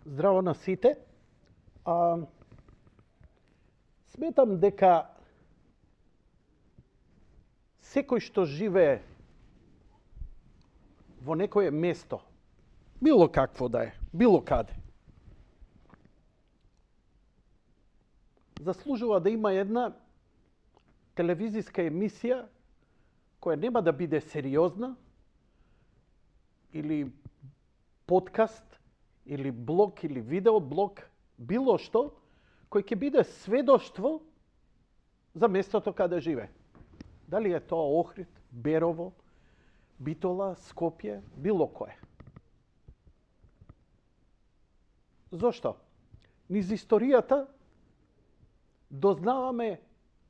Здраво на сите. Сметам дека секој што живее во некое место, било какво да е, било каде, заслужува да има една телевизиска емисија која нема да биде сериозна, или подкаст, или блог, или видеоблог, било што, кој ќе биде сведоштво за местото каде живее. Дали е тоа Охрид, Берово, Битола, Скопје, било кое. Зошто? Низ историјата дознаваме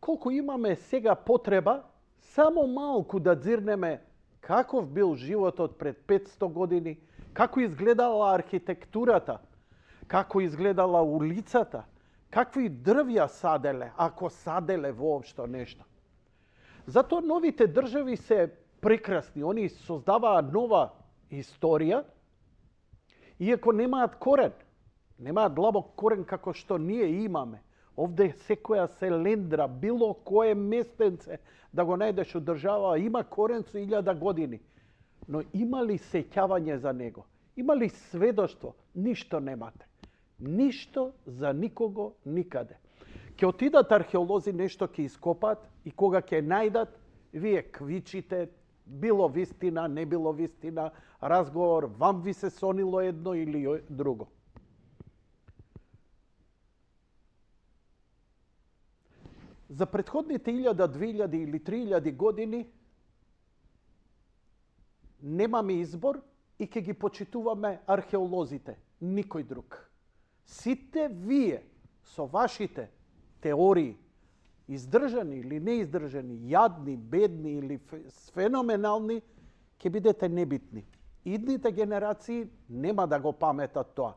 колку имаме сега потреба само малку да дзирнеме каков бил животот пред 500 години, како изгледала архитектурата, како изгледала улицата, какви дрвја саделе, ако саделе воопшто нешто. Затоа новите држави се прекрасни, они создаваат нова историја, иако немаат корен, немаат длабок корен како што ние имаме. Овде секоја селендра, било кое местенце да го најдеш од држава, има корен со 1000 години. Но има ли сеќавање за него? Има ли сведоштво? Ништо немате. Ништо за никого никаде. Ке отидат археолози, нешто ќе ископат и кога ќе најдат, вие квичите, било вистина, не било вистина, разговор, вам ви се сонило едно или друго. За претходните 1000, 2000 или 3000 години немаме избор и ќе ги почитуваме археолозите, никој друг. Сите вие со вашите теории, издржани или неиздржани, јадни, бедни или феноменални, ќе бидете небитни. Идните генерации нема да го паметат тоа.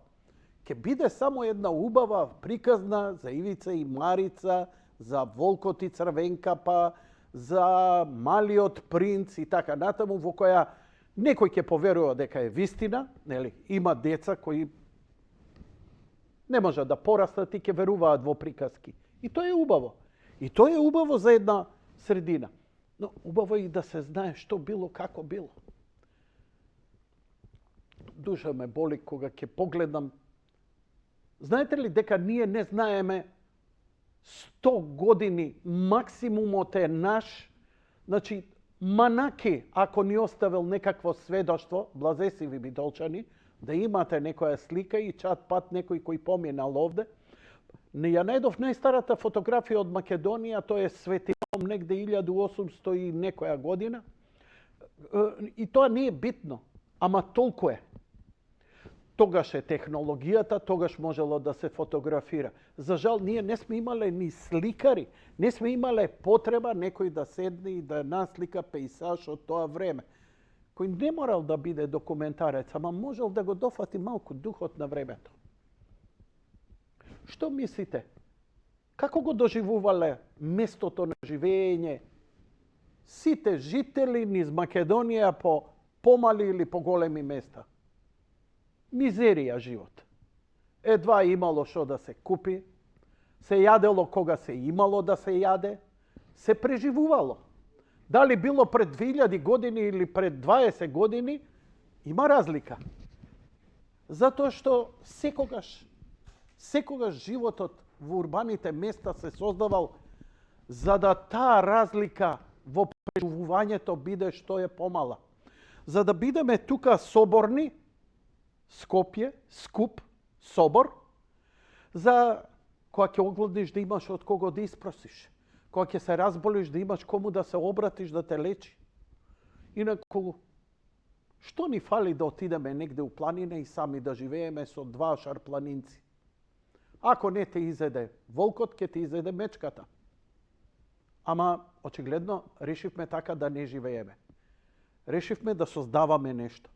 Ќе биде само една убава приказна за Ивица и Марица, за Волкот и Црвенкапа, за Малиот принц и така натаму, во која некој ќе поверува дека е вистина, нели? Има деца кои не може да порастат и ќе веруваат во приказки. И тоа е убаво. И тоа е убаво за една средина. Но убаво е и да се знае што било, како било. Душа ме боли кога ќе погледам. Знаете ли дека ние не знаеме 100 години максимумот е наш? Значи, Манаки, ако ни оставил некакво сведоштво, блазесиви битолчани, да имате некоја слика и чат пат некој кој поминал овде. Не ја најдов најстарата фотографија од Македонија, тоа е Свети Ром, негде 1800 и некоја година. И тоа не е битно, ама толку е. Тогаш е технологијата, тогаш можело да се фотографира. За жал, ние не сме имале ни сликари, не сме имале потреба некој да седне и да наслика пејсаж од тоа време, кој не морал да биде документарец, ама можел да го дофати малку духот на времето. Што мислите? Како го доживувале местото на живење сите жители низ Македонија по помали или по големи места? Мизерија живот. Едва имало што да се купи, се јадело кога се имало да се јаде, се преживувало. Дали било пред 2000 години или пред 20 години, има разлика. Затоа што секогаш животот во урбаните места се создавал за да таа разлика во преживувањето биде што е помала. За да бидеме тука соборни, Скопје, скуп, собор, за кога ќе огледнеш да имаш од кого да испросиш, кога ќе се разболиш да имаш кому да се обратиш да те лечи. Инаку, што ни фали да отидеме негде у планина и сами да живееме со два шарпланинци? Ако не те изеде волкот, ќе те изеде мечката. Ама, очигледно, решивме така да не живееме. Решивме да создаваме нешто.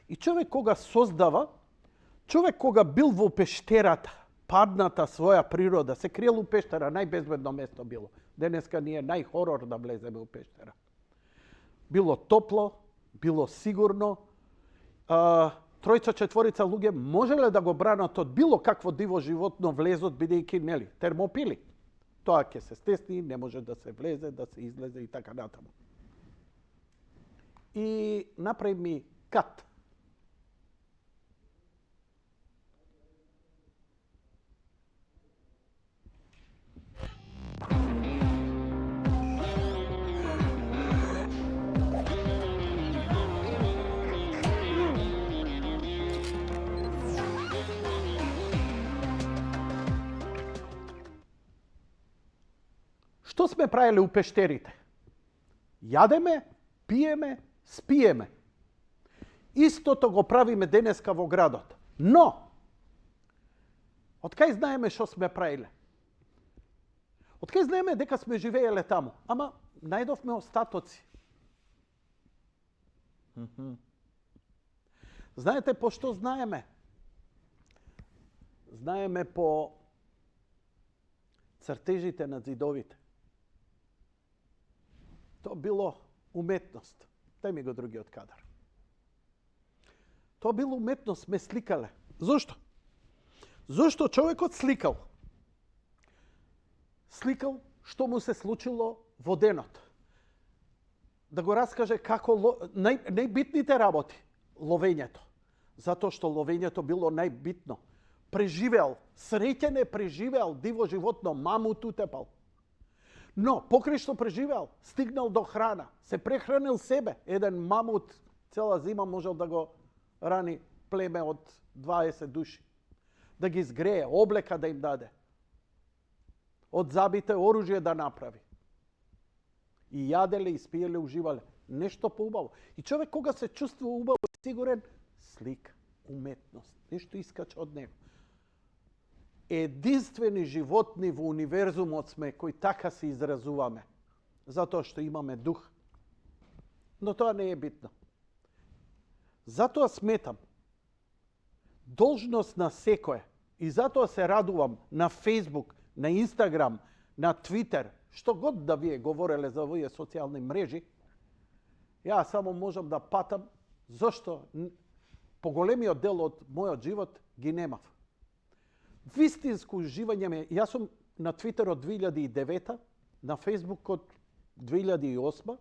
И човек кога создава, човек кога бил во пештерата, падната своја природа, се криел у пештера, најбезбедно место било. Денеска ни е најхорор да влеземе у пештера. Било топло, било сигурно, тројца, четворица луѓе можеле да го бранат од било какво диво животно влезот, бидејќи нели термопили. Тоа ќе се стесни, не може да се влезе, да се излезе и така натаму. И направи ми кат. Што сме правиле у пештерите? Јадеме, пиеме, спиеме. Истото го правиме денеска во градот. Но, од кај знаеме што сме правиле? Од кај знаеме дека сме живееле таму? Ама, најдовме остатоци. Знаете по што знаеме? Знаеме по цртежите на зидовите. Тоа било уметност. Дај ми го другиот кадар. Тоа било уметност, сме сликале. Зошто? Зошто човекот сликал? Сликал што му се случило во денот. Да го раскаже како најбитните работи. Ловењето. Затоа што ловењето било најбитно. Преживеал, среќен е преживеал диво животно, мамут утепал. Но, покрај што преживеал, стигнал до храна, се прехранил себе. Еден мамут цела зима можел да го рани племе од 20 души. Да ги згрее, облека да им даде. Од забите оружје да направи. И јаделе, и спиеле, уживале. Нешто поубаво. И човек кога се чувствува убаво и сигурен, слика, уметност, нешто искача од него. Единствени животни во универзумот сме кои така се изразуваме. Затоа што имаме дух. Но тоа не е битно. Затоа сметам, должност на секое, и затоа се радувам на Facebook, на Instagram, на Twitter, што год да вие говореле за овие социјални мрежи, ја само можам да патам зошто поголемиот дел од мојот живот ги немав. Вистинско уживање ме, јас сум на Твитер од 2009, на Фейсбук од 2008.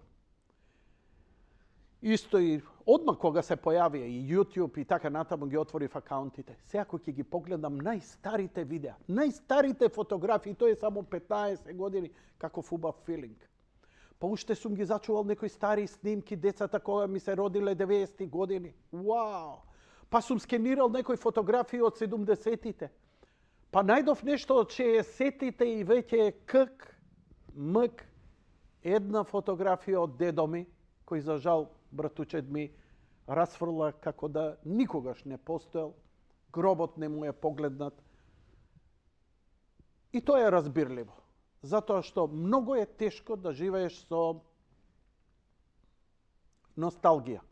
Исто и одма кога се појави и YouTube и така натаму ги отворив акаунтите. Сега кој ќе ги погледам најстарите видеа, најстарите фотографии, тоа е само 15 години, каков убав филинг. Па уште сум ги зачувал некои стари снимки, децата кога ми се родиле 90 години. Вау! Па сум скенирал некои фотографии од 70-тите. Па најдов нешто од 60-тите и веќе КК, МК, една фотографија од дедо ми, кој за жал братучет ми расфрла како да никогаш не постоел, гробот не му е погледнат. И тоа е разбирливо, затоа што многу е тешко да живееш со носталгија.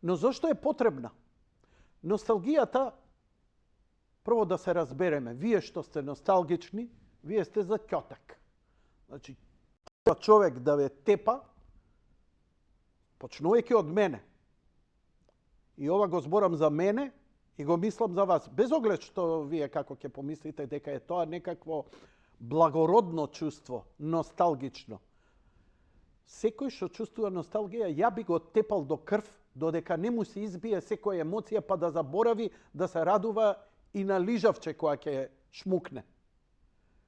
Но зошто е потребна? Носталгијата, прво да се разбереме, вие што сте носталгични, вие сте за ќотак. Значи, човек да ве тепа, почнувајќи од мене. И ова го зборам за мене и го мислам за вас. Без оглед што вие како ќе помислите дека е тоа некакво благородно чувство, носталгично. Секој што чувствува носталгија, ја би го тепал до крв, додека не му се избие секоја емоција, па да заборави да се радува и на лижавче која ќе шмукне.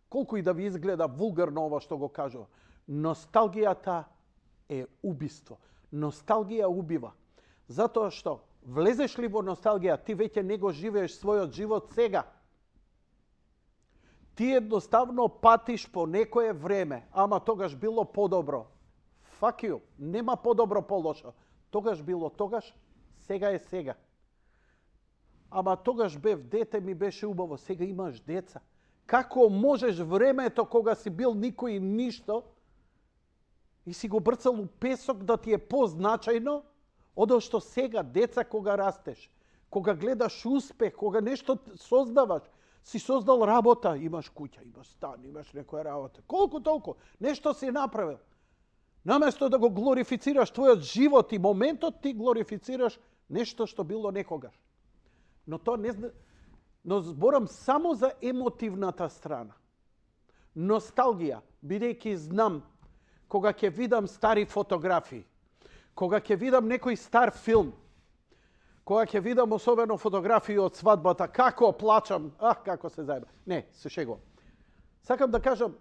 Колку и да ви изгледа вулгарно ова што го кажува. Носталгијата е убиство. Носталгија убива. Затоа што влезеш ли во носталгија, ти веќе не го живееш својот живот сега. Ти едноставно патиш по некое време, ама тогаш било подобро. Fuck you, нема подобро, полошо. Тогаш било тогаш, сега е сега. Ама тогаш бев дете, ми беше убаво, сега имаш деца. Како можеш времето кога си бил никој и ништо и си го брцал у песок да ти е позначајно од што сега деца кога растеш, кога гледаш успех, кога нешто создаваш, си создал работа, имаш куќа, имаш стан, имаш некоја работа. Колку толку, нешто си направил. Наместо да го глорифицираш твојот живот и моментот, ти глорифицираш Нешто што било некогаш. Но тоа не зна... Но зборам само за емотивната страна. Носталгија, бидејќи знам кога ќе видам стари фотографии, кога ќе видам некој стар филм, кога ќе видам особено фотографии од свадбата, како плачам, како се заеба. Не, се шегувам. Сакам да кажам,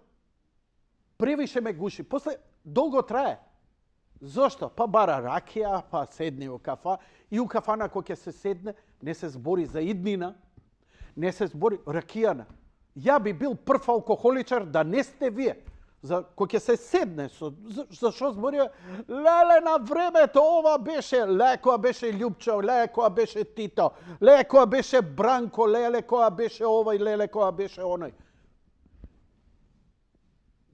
превише ме гуши. После долго трае. Зошто? Па бара ракија, па седне у кафа. И у кафана кој ќе се седне, не се збори за иднина, не се збори ракијана. Ја би бил прв алкохоличар да не сте вие. За кој ќе се седне, за што збори, леле на времето ова беше, лекоа беше Љупчо, лекоа беше Тито, лекоа беше Бранко, леле која беше овој, леле која беше оној.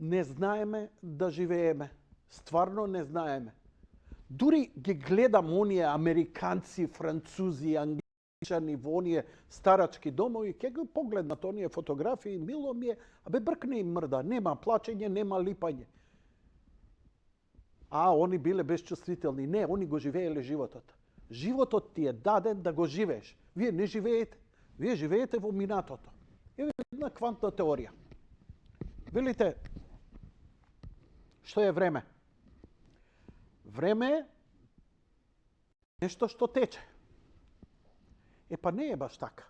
Не знаеме да живееме. Стварно не знаеме. Дури ги гледам оние американци, французи, англичани во оние старачки домови, ке го погледнат оние фотографии, мило ми е, абе бркне им мрда, нема плачење, нема липање. Они биле безчувствителни. Не, они го живееле животот. Животот ти е даден да го живееш. Вие не живеете. Вие живеете во минатото. Еве една квантна теорија. Велите, што е време? Време е нешто што тече. Па не е баш така.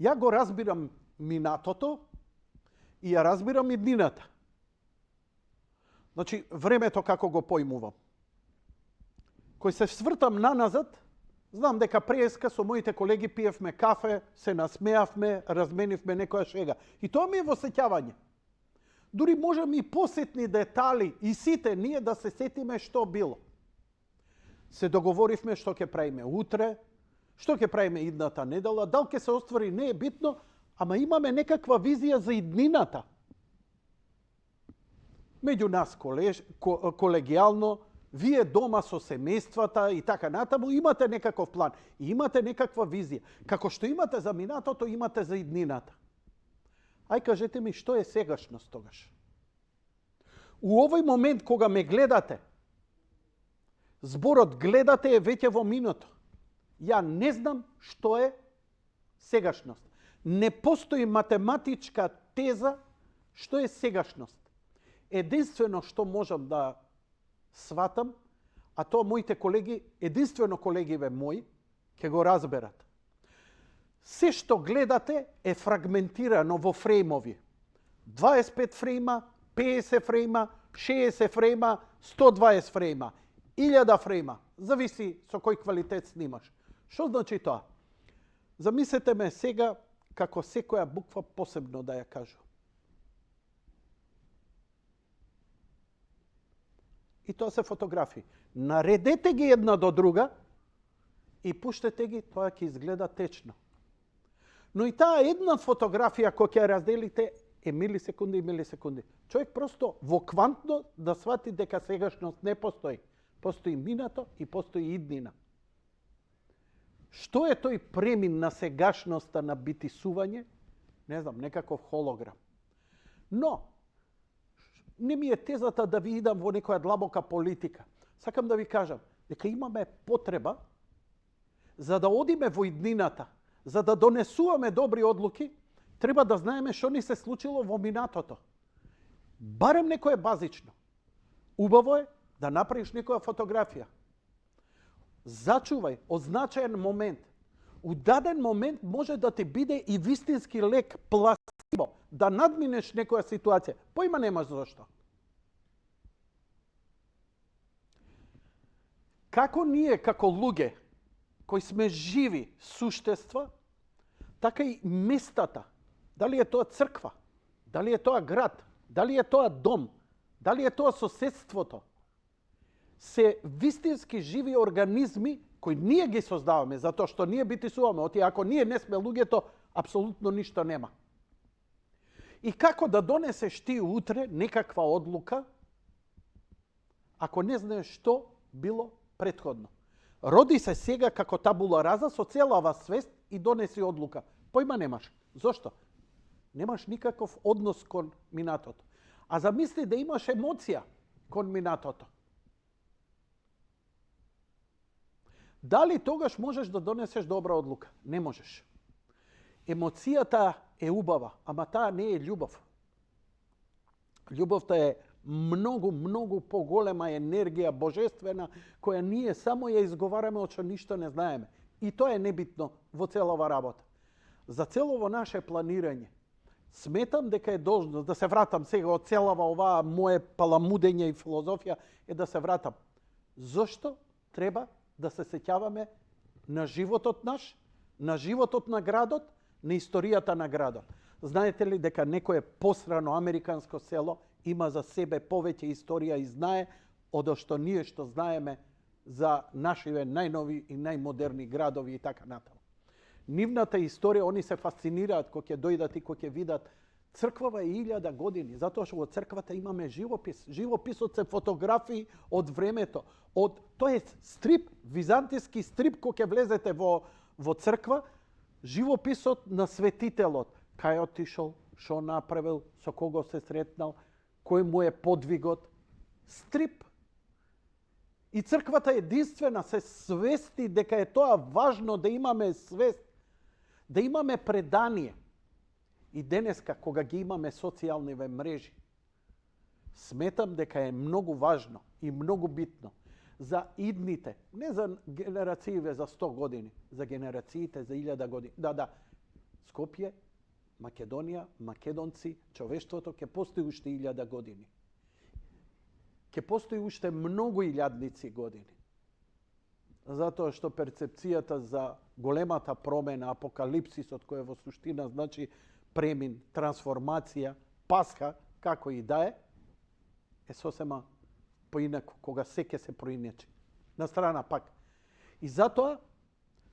Ја го разбирам минатото и ја разбирам иднината. Значи, времето како го поимувам. Кој се свртам наназад, знам дека преска со моите колеги пиевме кафе, се насмеавме, разменивме некоја шега. И тоа ми е во сеќавање. Дури можем и посетни детали и сите ние да се сетиме што било. Се договоривме што ќе правиме утре, што ќе правиме идната недела, дал ќе се оствари не е битно, ама имаме некаква визија за иднината. Меѓу нас колегијално, вие дома со семејствата и така натаму имате некаков план, и имате некаква визија. Како што имате за минатото, имате за иднината. Ај кажете ми што е сегашност тогаш. У овој момент кога ме гледате, зборот гледате е веќе во минато. Ја не знам што е сегашност. Не постои математичка теза што е сегашност. Единствено што можам да сватам, а тоа моите колеги, единствено колегиве мои, ќе го разберат. Се што гледате е фрагментирано во фреймови. 25 фрейма, 50 фрейма, 60 фрейма, 120 фрейма, 1000 фрейма. Зависи со кој квалитет снимаш. Што значи тоа? Замислете ме сега како секоја буква посебно да ја кажу. И тоа се фотографии. Наредете ги една до друга и пуштете ги, тоа ќе изгледа течно. Но и таа една фотографија која ќе разделите е милисекунди и милисекунди. Човек просто во квантно да свати дека сегашност не постои. Постои минато и постои иднина. Што е тој премин на сегашноста на битисување? Не знам, некаков холограм. Но, не ми е тезата да ви идам во некоја длабока политика. Сакам да ви кажам дека имаме потреба за да одиме во иднината, за да донесуваме добри одлуки, треба да знаеме што ни се случило во минатото. Барем некое базично. Убаво е да направиш некоја фотографија. Зачувај означаен момент. У даден момент може да ти биде и вистински лек пласибо, да надминеш некоја ситуација. Поима немаш зашто. Како ние, како луѓе, кои сме живи суштества, така и местата, дали е тоа црква, дали е тоа град, дали е тоа дом, дали е тоа соседството, се вистински живи организми кои ние ги создаваме, затоа што ние битисуваме. Ако ние не сме луѓето, апсолутно ништо нема. И како да донесеш ти утре некаква одлука, ако не знаеш што било претходно? Роди се сега како табула раза со целава свест и донеси одлука. Поима немаш. Зошто? Немаш никаков однос кон минатото. А замисли да имаш емоција кон минатото. Дали тогаш можеш да донесеш добра одлука? Не можеш. Емоцијата е убава, ама таа не е љубов. Љубовта е многу поголема енергија божествена, која ние само ја изговараме, од што ништо не знаеме. И тоа е небитно во целова работа. За целово наше планирање, сметам дека е должност, да се вратам сега од целава оваа мое паламудење и филозофија, е да се вратам. Зошто треба да се сеќаваме на животот наш, на животот на градот, на историјата на градот? Знаете ли дека некое посрано американско село има за себе повеќе историја и знае од што ние што знаеме за нашиве најнови и најмодерни градови и така натаму. Нивната историја, они се фасцинираат кога ќе дојдат и кога ќе видат. Црквава е 1000 години, затоа што во црквата имаме живопис. Живописот се фотографии од времето. Тоа е стрип, византиски стрип, кога ќе влезете во црква, живописот на светителот. Кај отишол, што направил, со кого се сретнал, кој му е подвигот. Стрип. И црквата единствена се свести дека е тоа важно да имаме свест, да имаме предание. И денеска, кога ги имаме социјалниве мрежи, сметам дека е многу важно и многу битно за идните, не за генерациите за 100 години, за генерациите за 1000 години. Да, Скопје, Македонија, македонци, човештвото ќе постои уште 1000 години. Ќе постои уште многу илјадници години. Затоа што перцепцијата за големата промена, апокалипсисот, кој во суштина значи премин, трансформација, пасха, како и да е сосема поинаку, кога се ќе се проинечи. На страна пак. И затоа,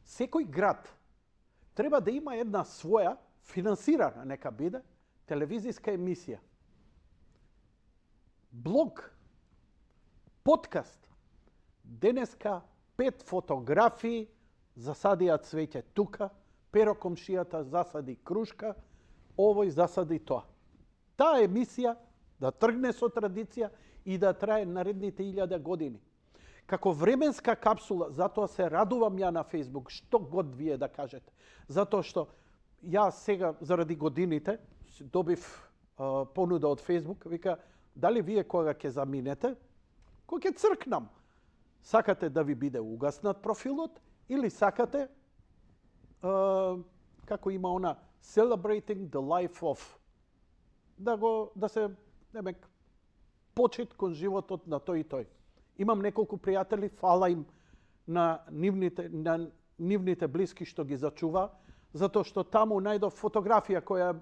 секој град треба да има една своја, финансирана нека биде, телевизиска емисија. Блог, подкаст. Денеска 5 фотографии, засадија цвеќе тука, Перо комшијата засади крушка, овој засади тоа. Таа емисија да тргне со традиција и да трае наредните 1000 години. Како временска капсула, затоа се радувам ја на Фејсбук, што год вие да кажете. Затоа што јас сега, заради годините, добив понуда од Фејсбук, вика, дали вие кога ќе заминете, кога ќе цркнам, сакате да ви биде угаснат профилот или сакате, како има она, celebrating the life of, да се, немек, почет кон животот на тој и тој. Имам неколку пријатели, фала им на нивните блиски што ги зачува, затоа што таму најдов фотографија која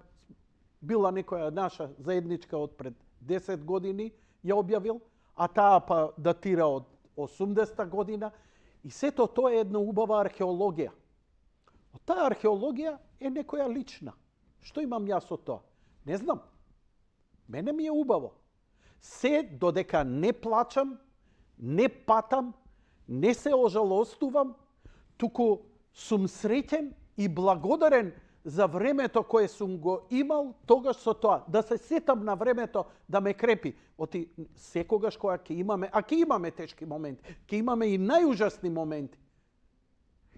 била некоја наша заедничка од пред 10 години, ја објавил, а таа па датира од 80 година, и сето тоа е една убава археологија. Од таа археологија е некоја лична. Што имам јас од тоа? Не знам. Мене ми е убаво. Се додека не плачам, не патам, не се ожалостувам, туку сум среќен и благодарен за времето кое сум го имал тогаш со тоа. Да се сетам на времето да ме крепи. Оти секогаш кога ќе имаме, а ќе имаме тешки моменти, ќе имаме и најужасни моменти.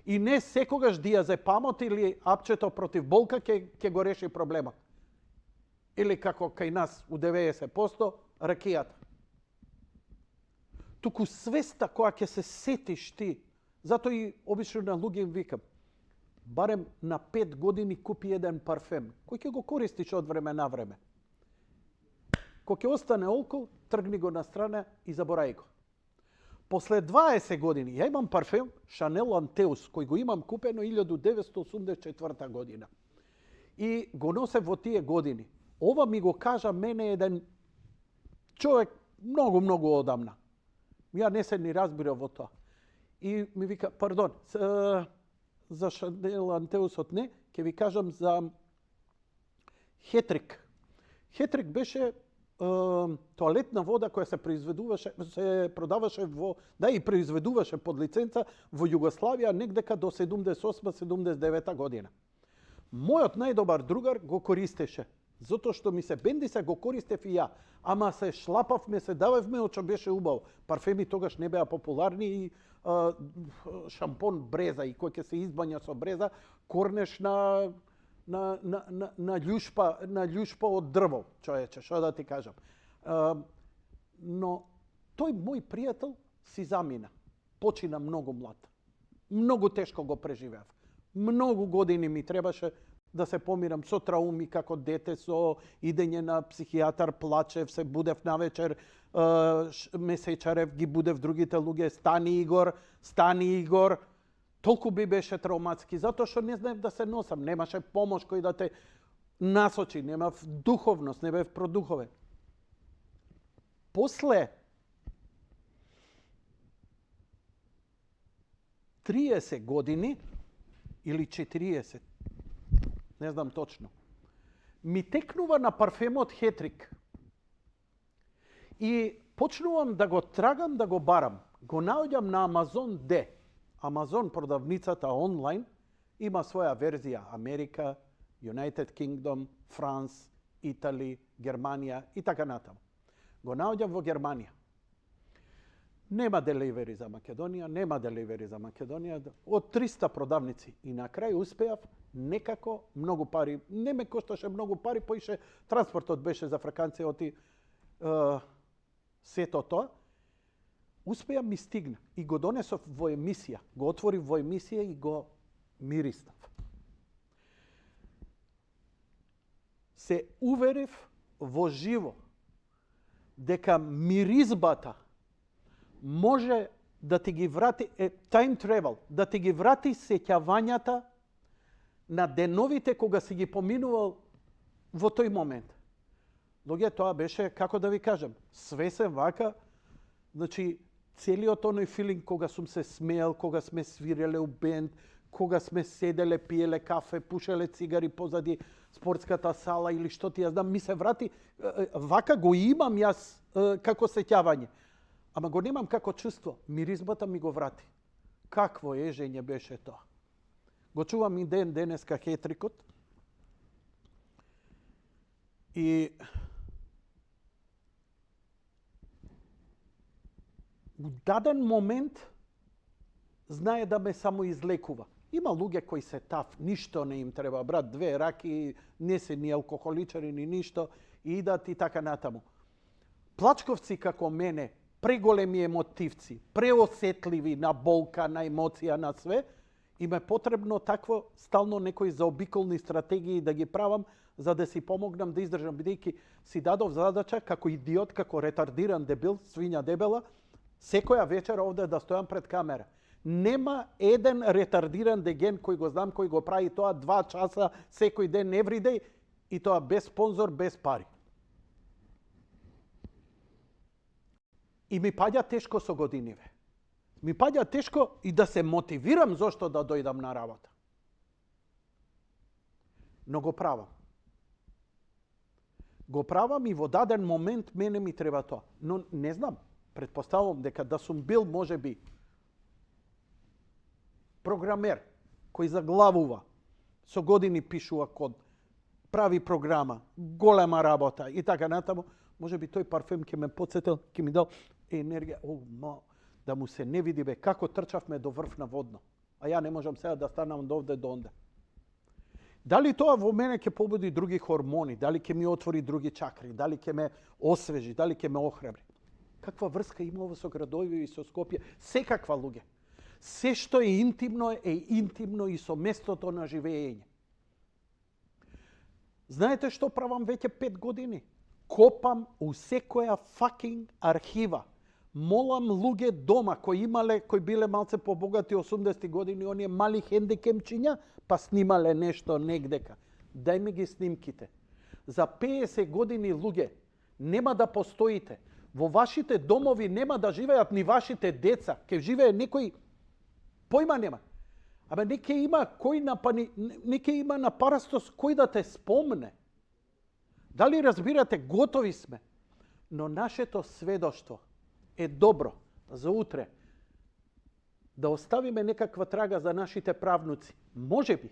И не секогаш диазепамот или апчето против болка ќе го реши проблемот. Или како кај нас у 90% ракијата. Туку свеста која ќе се сетиш ти, затоа и обично на луѓе им викам, барем на 5 години купи еден парфем, кој ќе го користиш од време на време. Кој ќе остане околу, тргни го на страна и заборај го. После 20 години, ја имам парфем Chanel Anteus, кој го имам купено 1984 година. И го носе во тие години. Ова ми го кажа мене еден човек многу одамна. Ја не се ни разбирав во тоа. И ми вика, пардон, за Chanel Anteusот не, ќе ви кажам за Хетрик. Хетрик беше тоалетна вода која се продаваше и произведуваше под лиценца во Југославија негдека до 78-79 година. Мојот најдобар другар го користеше, затоа што ми се бендиса го користев и ја, ама се шлапавме, се давевме, од што беше убаво. Парфеми тогаш не беа популарни и шампон бреза и кој ќе се избања со бреза, корнеш на љушпа од дрво, човече, што да ти кажам. Но тој мој пријател си замина. Почина многу млад. Многу тешко го преживеав. Многу години ми требаше да се помирам со трауми како дете, со идење на психијатар, плачев, се будев навечер, ме сечарев, ги будев другите луѓе, стани Игор. Толку би беше травматски, затоа што не знаев да се носам, немаше помош кој да те насочи, немав духовност, не бев продуховен. После 30 години или 40, не знам точно, ми текнува на парфемот Хетрик. И почнувам да го трагам, да го барам. Го наоѓам на Амазон Д. Амазон продавницата онлайн има своја верзија Америка, United Kingdom, Франс, Итали, Германија и така натаму. Го наоѓам во Германија. Нема деливери за Македонија, од 300 продавници. И на крај успеав некако многу пари, не ме кошташе многу пари, поише транспортот беше за фраканција сето тоа. Успеав ми стигна и го донесов во емисија, го отворив во емисија и го мириснав. Се уверив во живо дека миризбата може да ти ги врати, time travel, да ти ги врати сеќавањата на деновите кога си ги поминувал во тој момент. Луѓе, тоа беше, како да ви кажам, свесен вака, значи, целиот оној филинг кога сум се смеел, кога сме свиреле у бенд, кога сме седеле, пиеле кафе, пушеле цигари позади спортската сала или што ти ја знам, ми се врати, вака го имам јас како сеќавање. Ама го немам како чувство. Миризбата ми го врати. Какво ежење беше тоа. Го чувам и денеска Хетрикот. И у даден момент знае да ме само излекува. Има луѓе кои се таф, ништо не им треба, брат, 2 раки, не се ни алкохоличари, ни ништо, и идат и така натаму. Плачковци како мене, преголеми емотивци, преосетливи на болка, на емоција, на све, им е потребно такво стално некои заобиколни стратегии да ги правам, за да си помогнам да издржам, бидејќи си дадов задача како идиот, како ретардиран дебил, свиња дебела, секоја вечер овде да стојам пред камера. Нема еден ретардиран деген кој го знам, кој го прави тоа 2 часа секој ден everyday и тоа без спонзор, без пари. И ми паѓа тешко со годиниве. Ми паѓа тешко и да се мотивирам зошто да дојдам на работа. Но го правам. Го правам и во даден момент мене ми треба тоа. Но не знам, предпоставувам дека да сум бил можеби програмер кој заглавува, со години пишува код, прави програма, голема работа и така натаму, можеби тој парфем ќе ме потсетил, ќе ми дал енергија, да му се не види бе како трчавме до врв на водно. А ја не можам сега да станам до овде до онде. Дали тоа во мене ќе побуди други хормони, дали ќе ми отвори други чакри, дали ќе ме освежи, дали ќе ме охрабри. Каква врска има ова со градови и со Скопје? Секаква, луѓе. Се што е интимно и со местото на живење. Знаете што правам веќе 5 години? Копам у секоја факинг архива. Молам луѓе дома кои биле малце побогати 80 години, оние мали хендикемчиња, па снимале нешто негдека. Дај ми ги снимките. За 50 години, луѓе, нема да постоите. Во вашите домови нема да живеат ни вашите деца. Ке живее некој, појма нема. Абе, неке има на парастос кој да те спомне. Дали разбирате, готови сме. Но нашето сведоштво е добро за утре. Да оставиме некаква трага за нашите правнуци. Може би,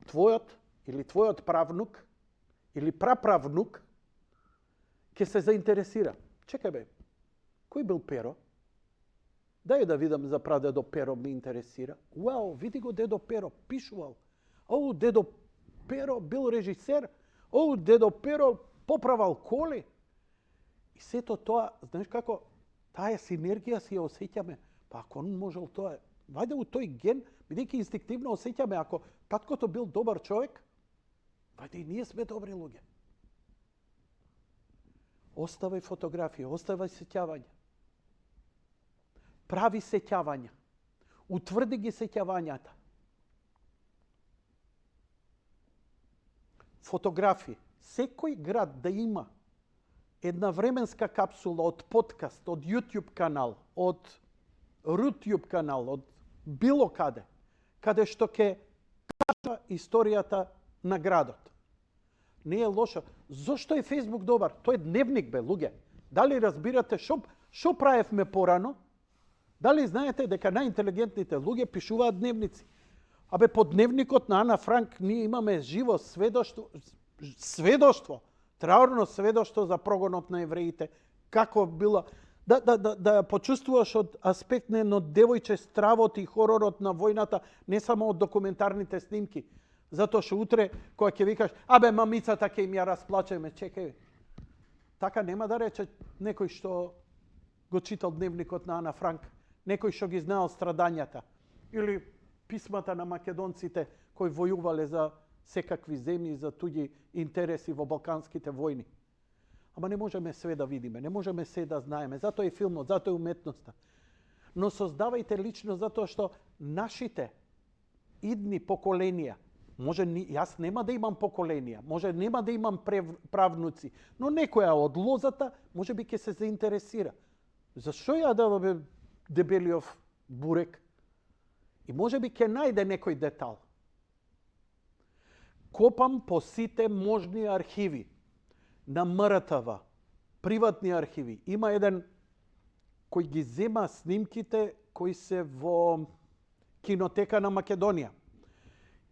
твојот правнук или праправнук ќе се заинтересира. Чекај бе, кој бил Перо? Дај да видам за прадедо Pero, ме интересира. Уау, види го дедо Pero, пишувал. Оу, дедо Pero бил режисер. Оу, дедо Pero поправал коли. И сето тоа, знаеш како, таа синергија си ја осеќаме. Па ако он можел тоа, вајде у тој ген, бидејќи инстинктивно осеќаме, ако таткото бил добар човек, вајде и ние сме добри луѓе. Оставај фотографија, оставај сеќавања. Прави сеќавања. Утврди ги сеќавањата. Фотографии. Секој град да има една временска капсула од подкаст, од YouTube канал, од Rutube канал, од било каде што ќе кажа историјата на градот. Не е лошо. Зошто е Facebook добар? Тој е дневник, бе, луѓе. Дали разбирате шо правевме порано? Дали знаете дека најинтелигентните луѓе пишуваат дневници? Абе, по дневникот на Ана Франк ние имаме живо сведоштво, траурно сведоштво за прогонот на евреите, како било, да почувствуваш од аспект на едно девојче стравот и хоророт на војната, не само од документарните снимки. Затоа што утре, кога ќе викаш, абе, мамицата ќе им ја расплачеме, чекај. Така нема да рече некој што го читал дневникот на Ана Франк, некој што ги знаел страдањата, или писмата на македонците кои војувале за секакви земји, за туѓи интереси во балканските војни. Ама не можеме све да видиме, не можеме се да знаеме, затоа е филмот, затоа е уметноста. Но создавајте лично затоа што нашите идни поколенија, може јас нема да имам поколенија, може нема да имам правнуци, но некоја од лозата може би ќе се заинтересира. Зашо ја да дебелиов бурек? И може би ќе најде некој детал. Копам по сите можни архиви на МРТВ, приватни архиви. Има еден кој ги зема снимките кои се во кинотека на Македонија.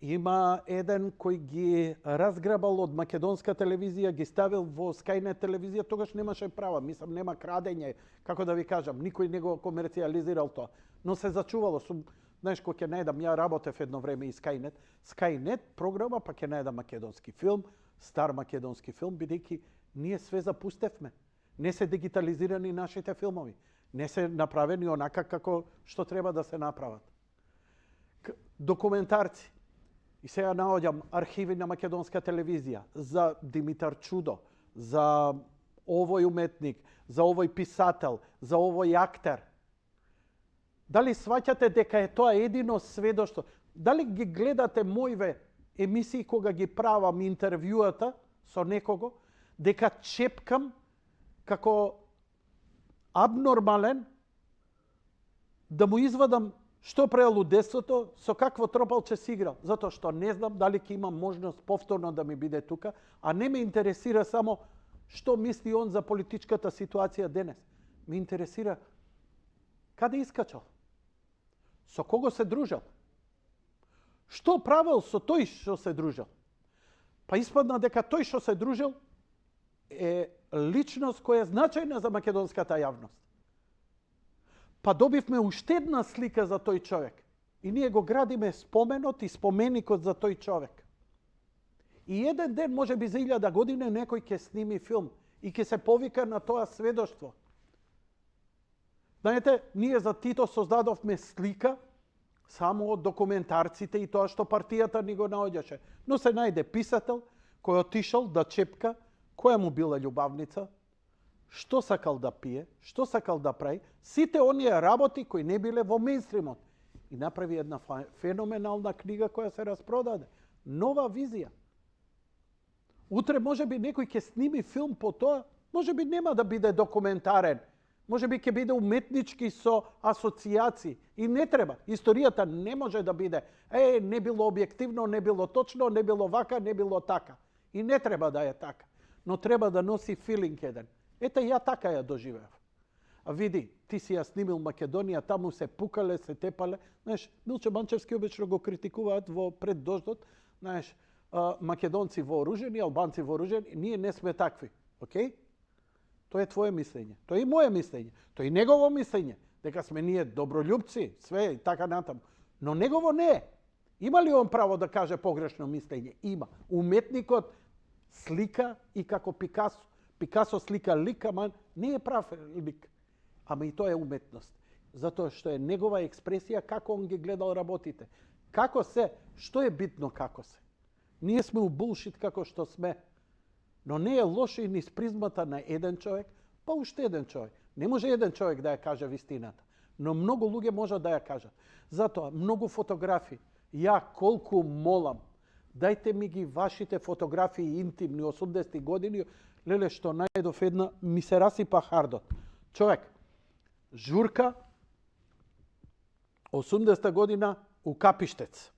Има еден кој ги разграбал од македонска телевизија, ги ставил во Skynet телевизија, тогаш немаше права, мислам нема крадење, како да ви кажам, никој не го комерцијализирал тоа, но се зачувало. Знаеш, кој ќе најдам, ја работев едно време и Skynet. Skynet програма, па ќе најдам македонски филм, стар македонски филм, бидејќи ние све запустевме. Не се дигитализирани нашите филмови. Не се направени онака како што треба да се направат. Документарци. И сега наоѓам архиви на македонска телевизија за Димитар Чудо, за овој уметник, за овој писател, за овој актер. Дали сваќате дека е тоа едино сведоштво? Дали ги гледате мојве емисии кога ги правам интервјуата со некого, дека чепкам како абнормален да му извадам што правил у детството, со какво тропалче си играл, затоа што не знам дали ќе имам можност повторно да ми биде тука, а не ме интересира само што мисли он за политичката ситуација денес. Ме интересира каде искачал, со кого се дружал, што правил со тој што се дружал. Па испадна дека тој што се дружил е личност која е значајна за македонската јавност. Па добивме уште една слика за тој човек. И ние го градиме споменот и споменикот за тој човек. И еден ден, може би за 1000 години, некој ќе сними филм и ќе се повика на тоа сведоштво. Знаете, ние за Тито создадовме слика само од документарците и тоа што партијата ни го наоѓаше. Но се најде писател кој отишол да чепка која му била љубавница, што сакал да пие, што сакал да прави, сите оние работи кои не биле во мејнстримот. И направи една феноменална книга која се распродаде. Нова визија. Утре може би некој ќе сними филм по тоа, може би нема да биде документарен, може би ќе биде уметнички со асоцијации. И не треба. Историјата не може да биде не било објективно, не било точно, не било вака, не било така. И не треба да е така. Но треба да носи филинг еден. Ете, ја така ја доживеав. А види, ти си ја снимил Македонија, таму се пукале, се тепале. Знаеш, Милчо Манчевски обично го критикуваат во пред дождот. Знаеш, македонци вооружени, албанци вооружени, ние не сме такви. Океј? Тоа е твое мислење. Тоа е и моје мислење. Тоа е и негово мислење. дека сме ние доброљубци, све и така натаму. Но негово не е. Има ли он право да каже погрешно мислење? Има. Уметникот слика и како Пикасо. Пикасо слика лик, ама не е прав лик. Ама и тоа е уметност. Затоа што е негова експресија како он ги гледал работите. Како се, што е битно како се. Ние сме у булшит како што сме. Но не е лошо и низ призмата на еден човек, па уште еден човек. Не може еден човек да ја каже вистината. Но многу луѓе можат да ја кажат. Затоа, многу фотографии. Ја колку молам, дајте ми ги вашите фотографии интимни 80-ти години. Леле, што најдов една, ми се расипа хардот. Човек, журка, 80-та година у Капиштец.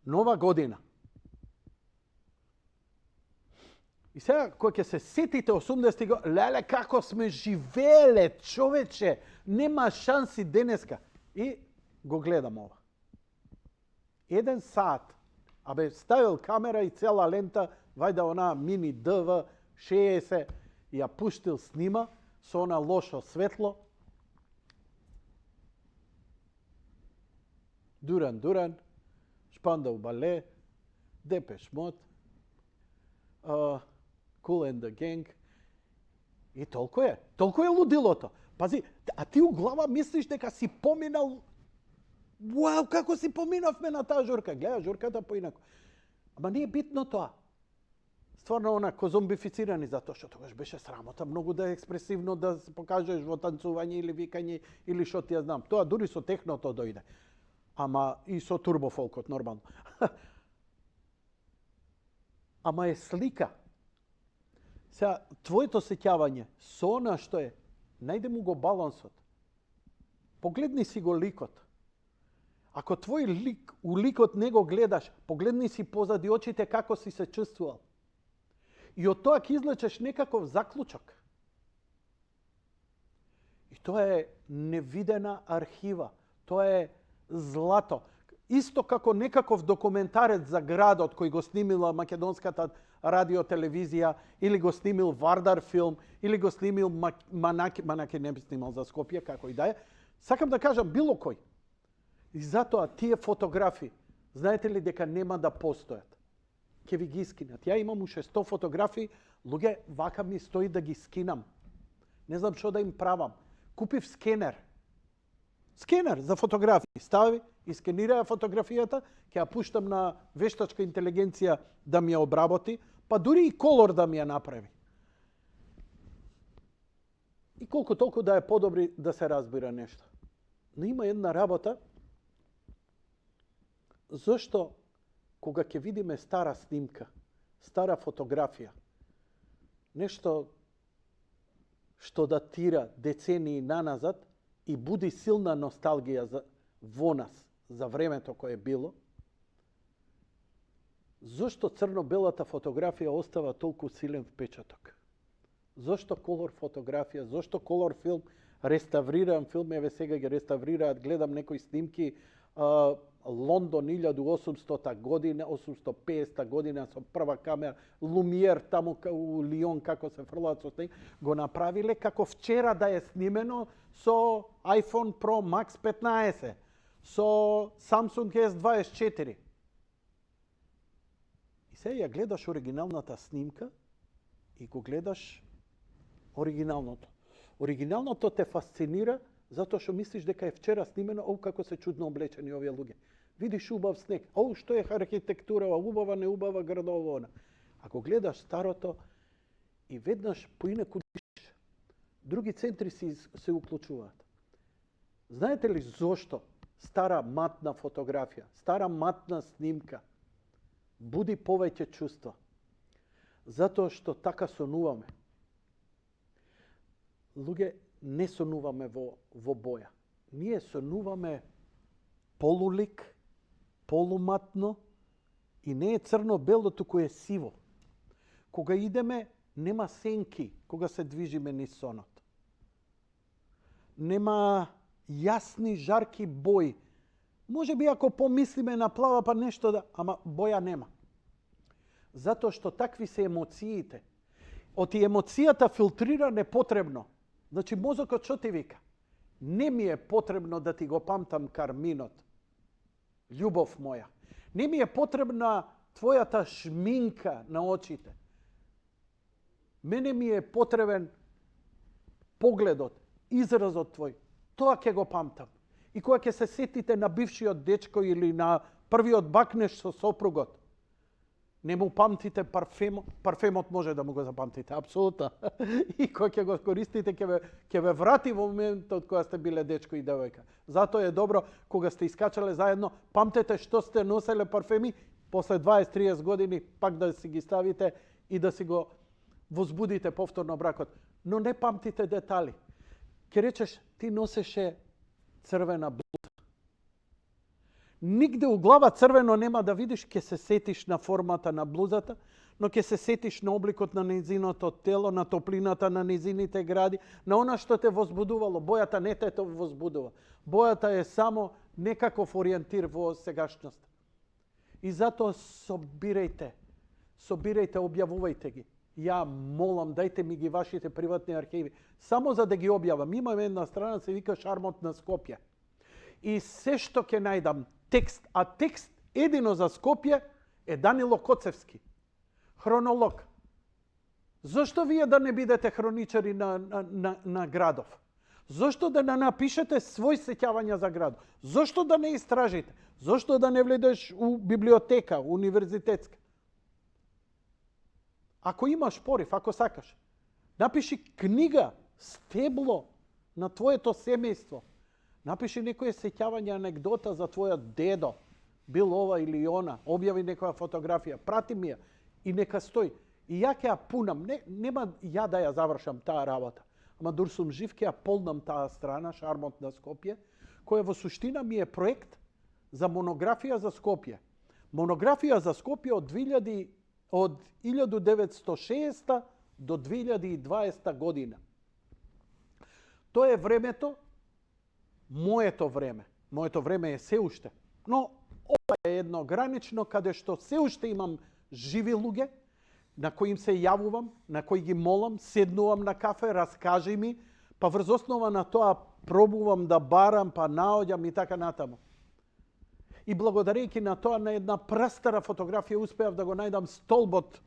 Нова година. И сега, кој ќе се сетите 80-ти години, леле, како сме живееле, човече, нема шанси денеска. И го гледам ова. 1 сат. Абе, ставил камера и цела лента, вајда она мини ДВ 60, ја пуштил снима со она лошо светло. Дуран Дуран, Шпандау Бале, Депеш Мод, Cool and the Gang. И толку е. Толку е лудилото. Пази, а ти у глава мислиш дека си поминал. Вау, како си поминавме на таа журка. Гледа журката поинако. Ама не е битно тоа. Стварно онако зомбифицирани, затоа што тогаш беше срамота многу да е експресивно да се покажеш во танцување или викање или што ти ја знам. Тоа дури со техното дојде. Ама и со турбофолкот нормално. Ама е слика. Сега, твоето сеќавање со она што е, најде му го балансот. Погледни си го ликот. Ако твој лик, у ликот не го гледаш, погледни си позади очите како си се чувствувал. И од тоа ќе излечеш некаков заклучок. И тоа е невидена архива. Тоа е злато. Исто како некаков документарец за градот кој го снимила македонската радиотелевизија, или го снимил Вардар филм, или го снимил Манаки не би снимал за Скопје, како и да е. Сакам да кажам било кој. И затоа тие фотографии, знаете ли дека нема да постојат? Ќе ви ги скинат. Ја имам уште 100 фотографии, луѓе вака ми стои да ги скинам. Не знам што да им правам. Купив скенер. Скенер за фотографии. Стави и скенираја фотографијата, ќе ја пуштам на вештачка интелигенција да ми ја обработи, па дури и колор да ми ја направи. И колку толку да е подобри да се разбира нешто. Но има една работа, зашто кога ќе видиме стара снимка, стара фотографија, нешто што датира децении наназад и буди силна носталгија во нас, за времето кое е било, зашто црно-белата фотографија остава толку силен впечаток? Зашто колор фотографија, зашто колор филм, реставриран филм, еве сега ги реставрираат, гледам некои снимки, Лондон 1800 година, 850 година со прва камера, Лумиер таму у Лион како се фрлаат со снег, го направиле како вчера да е снимено со iPhone Pro Max 15, со Samsung S24. И сега ја гледаш оригиналната снимка и го гледаш оригиналното. Оригиналното те фасцинира затоа што мислиш дека е вчера снимено, како се чудно облечени овие луѓе. Видиш убав снег, што е архитектура, убава, не убава, градово она. Ако гледаш старото и веднаш поинаку дишиш, други центри се уклучуваат. Знаете ли зошто стара матна фотографија, стара матна снимка буди повеќе чувства? Затоа што така сонуваме. Луѓе, не сонуваме во боја. Ние сонуваме полулик, полуматно и не е црно-бело, туку е сиво. Кога идеме, нема сенки кога се движиме низ сонот. Нема јасни, жарки бои. Може би ако помислиме на плава па нешто да, ама боја нема. Затоа што такви се емоциите. Оти емоцијата филтрира непотребно. Значи мозокот што ти вика? Не ми е потребно да ти го памтам карминот. Љубов моја. Не ми е потребна твојата шминка на очите. Мене ми е потребен погледот, изразот твој. Тоа ќе го памтам. И кога ќе се сетите на бившиот дечко или на првиот бакнеш со сопругот, не му памтите парфемот може да му го запамтите, апсолутно. И кога ќе го користите, ќе ве врати во моментот кога сте биле дечко и девојка. Затоа е добро, кога сте искачале заедно, памтете што сте носеле парфеми, после 20-30 години пак да си ги ставите и да си го возбудите повторно бракот. Но не памтите детали. Ке речеш, ти носеше црвена блуза. Нигде у глава црвено нема да видиш, ке се сетиш на формата на блузата, но ке се сетиш на обликот на незиното тело, на топлината на незините гради, на она што те возбудувало. Бојата не те возбудува. Бојата е само некаков ориентир во сегашност. И затоа собирајте, објавувајте ги. Ја молам, дајте ми ги вашите приватни архиви, само за да ги објавам. Имам една страна, се вика Шармот на Скопје. И се што ќе најдам текст, а текст едино за Скопје е Данило Коцевски, хронолог. Зошто вие да не бидете хроничари на градов? Зошто да не напишете свој сеќавања за градов? Зошто да не истражите? Зошто да не вледеш у библиотека, универзитетска? Ако имаш порив, ако сакаш, напиши книга, стебло на твоето семејство. Напиши некоја сеќавање, анегдота за твојот дедо, бил ова или она, објави некоја фотографија, прати ми ја и нека стои. И ја ќе ја пунам, нема ја да ја завршам таа работа, ама дур сум жив ќе ја полнам таа страна, Шармот на Скопје, која во суштина ми е проект за монографија за Скопје. Монографија за Скопје од 1906 до 2020 година. Тоа е времето, моето време. Моето време е се уште. Но ова е едно гранично, каде што се уште имам живи луѓе, на кои им се јавувам, на кои ги молам, седнувам на кафе, раскажи ми, па врз основа на тоа пробувам да барам, па наоѓам и така натаму. И благодарејќи на тоа, на една прастара фотографија успеав да го најдам столбот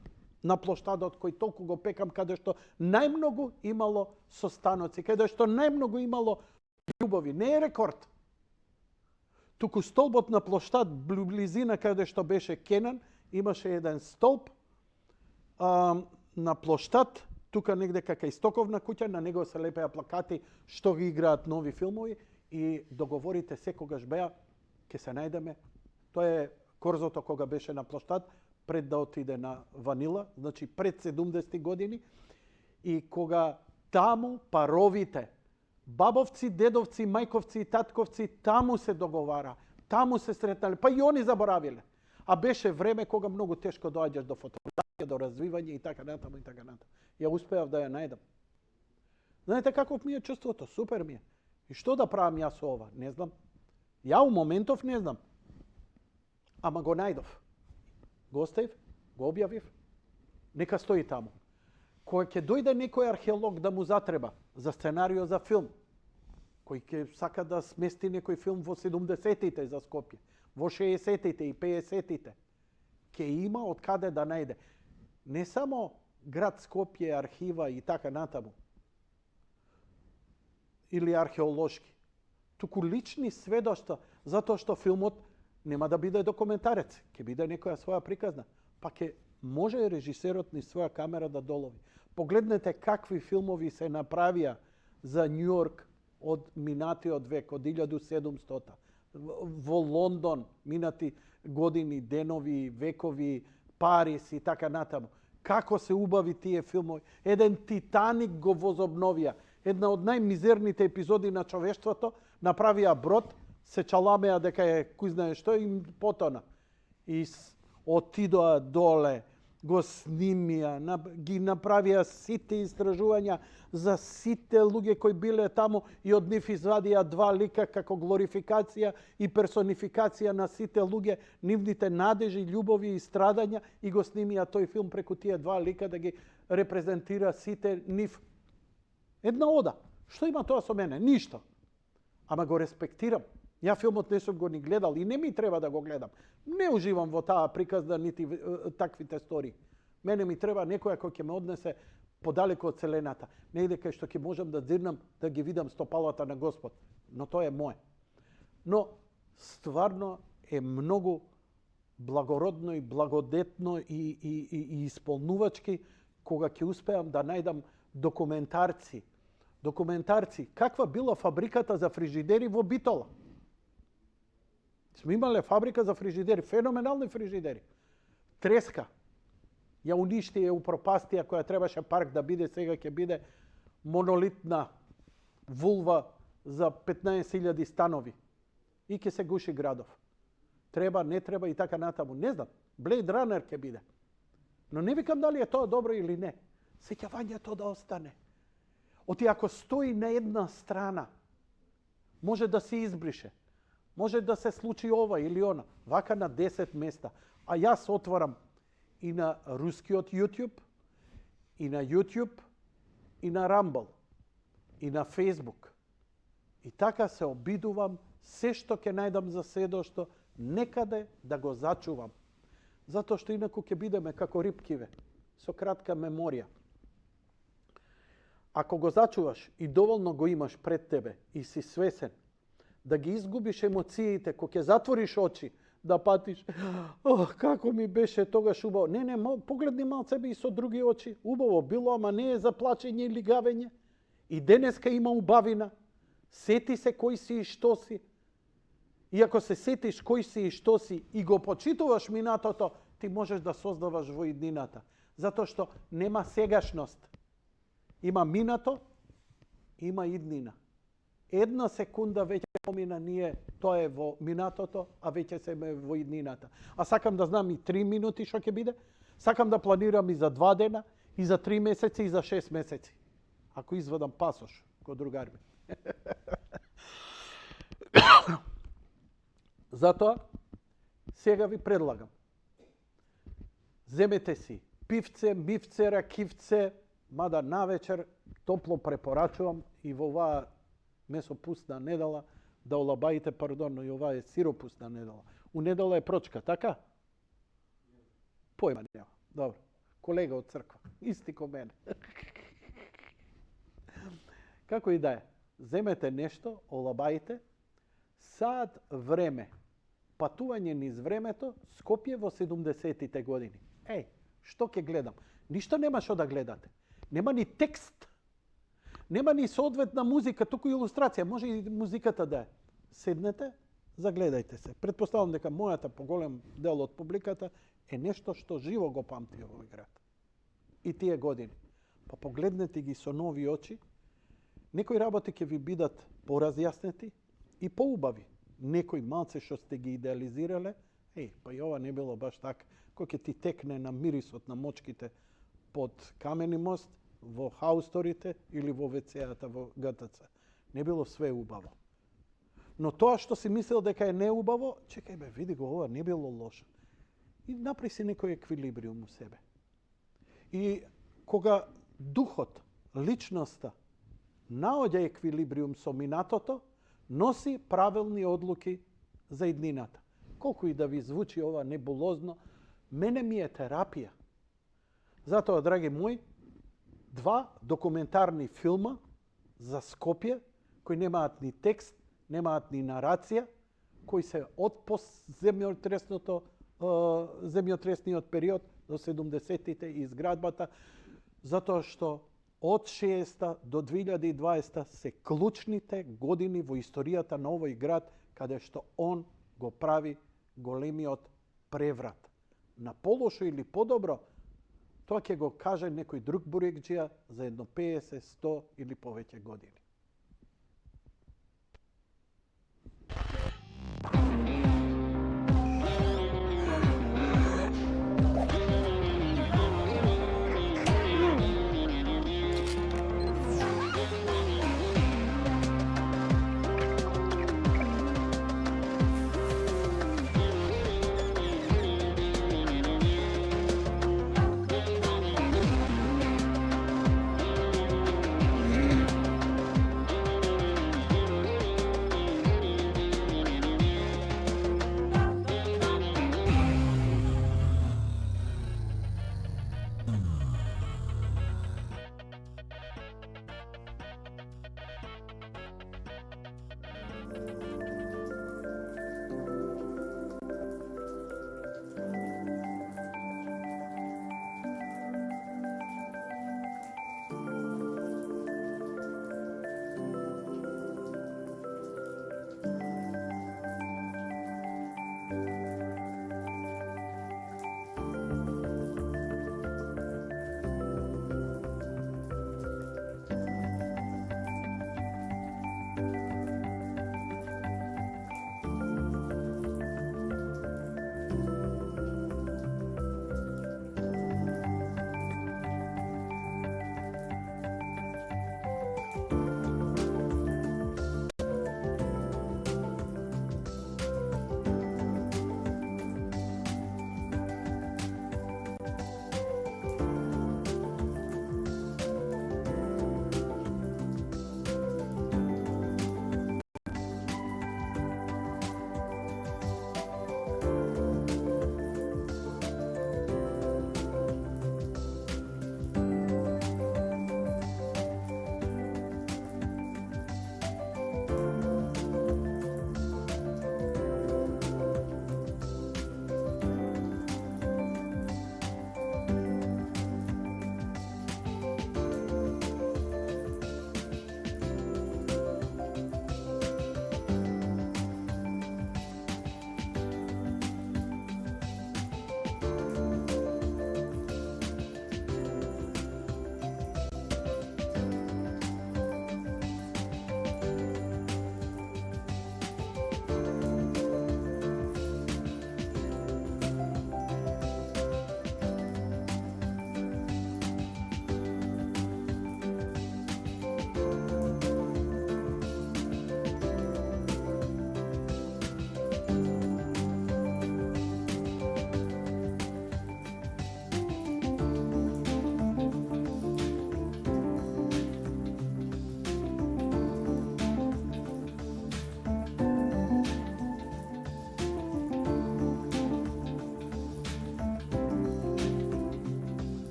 на плоштадот кој толку го пекам, каде што најмногу имало состаноци, каде што најмногу имало љубови. Не е рекорд. Туку столбот на плоштад близина каде што беше Кенан, имаше еден столб на плоштад, тука негде кај Стоковна куќа, на него се лепеа плакати што ги играат нови филмови и договорите секогаш беа ќе се најдеме. Тоа е корзото кога беше на плоштад, пред да отиде на Ванила, значи пред 70 години, и кога таму паровите, бабовци, дедовци, мајковци и татковци таму се договара, таму се сретнале, па и они заборавиле. А беше време кога многу тешко доаѓаш до фотографија, до развивање и така натаму и така натаму. Ја успеав да ја најдам. Знаете каков ми е чувството? Супер ми е. И што да правам јас со ова? Не знам. Ја у моментов не знам. Ама го најдов. Го оставив, го објавив, нека стои таму. Кога ќе дојде некој археолог да му затреба за сценарио за филм, кој ќе сака да смести некој филм во 70-тите за Скопје, во 60-тите и 50-тите, ќе има од каде да најде. Не само град Скопје, архива и така натаму, или археолошки, туку лични сведоштва, затоа што филмот нема да биде документарец, ќе биде некоја своја приказна, па ќе може режисерот ни своја камера да долови. Погледнете какви филмови се направија за Њујорк од минатиот век, од 1700. Во Лондон, минати години, денови, векови, Париз и така натаму. Како се убави тие филмови. Еден Титаник го возобновија. Една од најмизерните епизоди на човештвото, направија брод, се чаламеа дека е кој знае што им потона. И отидоа доле, го снимија, ги направија сите истражувања за сите луѓе кои биле таму и од нив извадија два лика како глорификација и персонификација на сите луѓе, нивните надежи, љубови и страдања, и го снимија тој филм преку тие два лика да ги репрезентира сите нив. Една ода. Što ima to sa mene? Ništa. Ама го респектирам. Ja filmот не сум го ни гледал и не ми треба да го гледам. Не уживам во таа приказна нити таквите стори. Мене ми треба некоја кој ќе ме однесе подалеку од Вселената. Негде кај што ќе можам да дзирнам, да ги видам стопалата на Господ. Но тоа е мое. Но стварно е многу благородно и благодетно и исполнувачки кога ќе успеам да најдам документарци. Каква била фабриката за фрижидери во Битола? Сме имале фабрика за фрижидери, феноменални фрижидери. Треска. Ја уништи, ја упропастија, која требаше парк да биде, сега ќе биде монолитна вулва за 15.000 станови. И ќе се гуши градов. Треба, не треба и така натаму. Не знам. Blade Runner ќе биде. Но не викам дали е тоа добро или не. Сеќавањето да остане. Оти ако стои на една страна, може да се избрише. Може да се случи ова или она. Вака на 10 места. А јас отварам и на рускиот YouTube, и на YouTube, и на Rumble, и на Facebook. И така се обидувам се што ќе најдам за седошто некаде да го зачувам. Затоа што инаку ќе бидеме како рибкиве, со кратка меморија. Ако го зачуваш и доволно го имаш пред тебе и си свесен да ги изгубиш емоциите, кога ќе затвориш очи, да патиш, како ми беше тогаш убаво. Не, погледни малце и со други очи. Убаво било, ама не е за плачење или гавење. И денеска има убавина. Сети се кој си и што си. И ако се сетиш кој си и што си и го почитуваш минатото, ти можеш да создаваш во иднината. Затоа што нема сегашност. Има минато, има иднина. Една секунда веќе помина ние, тоа е во минатото, а веќе се во иднината. А сакам да знам и 3 минути што ќе биде, сакам да планирам и за 2 дена, и за 3 месеци, и за 6 месеци. Ако извадам пасош, ко другари ми. Затоа, сега ви предлагам. Земете си пивце, мивце, ракивце, мада навечер топло препорачувам и во оваа месопусна недела да олабаите, пардон, и ова е сиропусна недела. У недела е прочка, така? Појма нема. Добро. Колега од црква. Исти ко мене. Како и да е. Земете нешто, олабаите. Сад време. Патување низ времето, Скопје во 70-тите години. Што ќе гледам? Ништо нема што да гледате. Нема ни текст. Нема ни соодветна музика, туку илустрација. Може и музиката да е. Седнете, загледајте се. Предпоставам дека мојата поголем дел од публиката е нешто што живо го памти овој град. И тие години. Па погледнете ги со нови очи. Некои работи ќе ви бидат поразјаснети и поубави. Некои малце што сте ги идеализирале, па и ова не било баш така. Кој ќе ти текне на мирисот на мочките под Камени мост, во хаусторите или во ВЦ-ата во ГТЦ. Не било све убаво. Но тоа што си мислел дека е неубаво, чекај бе, види го, ова не било лошо. И направи си некој еквилибриум у себе. И кога духот, личноста, наоѓа еквилибриум со минатото, носи правилни одлуки за иднината. Колку и да ви звучи ова небулозно, мене ми е терапија. Затоа, драги мои, 2 документарни филма за Скопје, кои немаат ни текст, немаат ни нарација, кои се од земјотресниот период до 70-тите и изградбата, затоа што од 60-та до 2020 се клучните години во историјата на овој град, каде што он го прави големиот преврат. На полошо или подобро, тоа ќе го каже некој друг бурекџија за едно 50, 100 или повеќе години.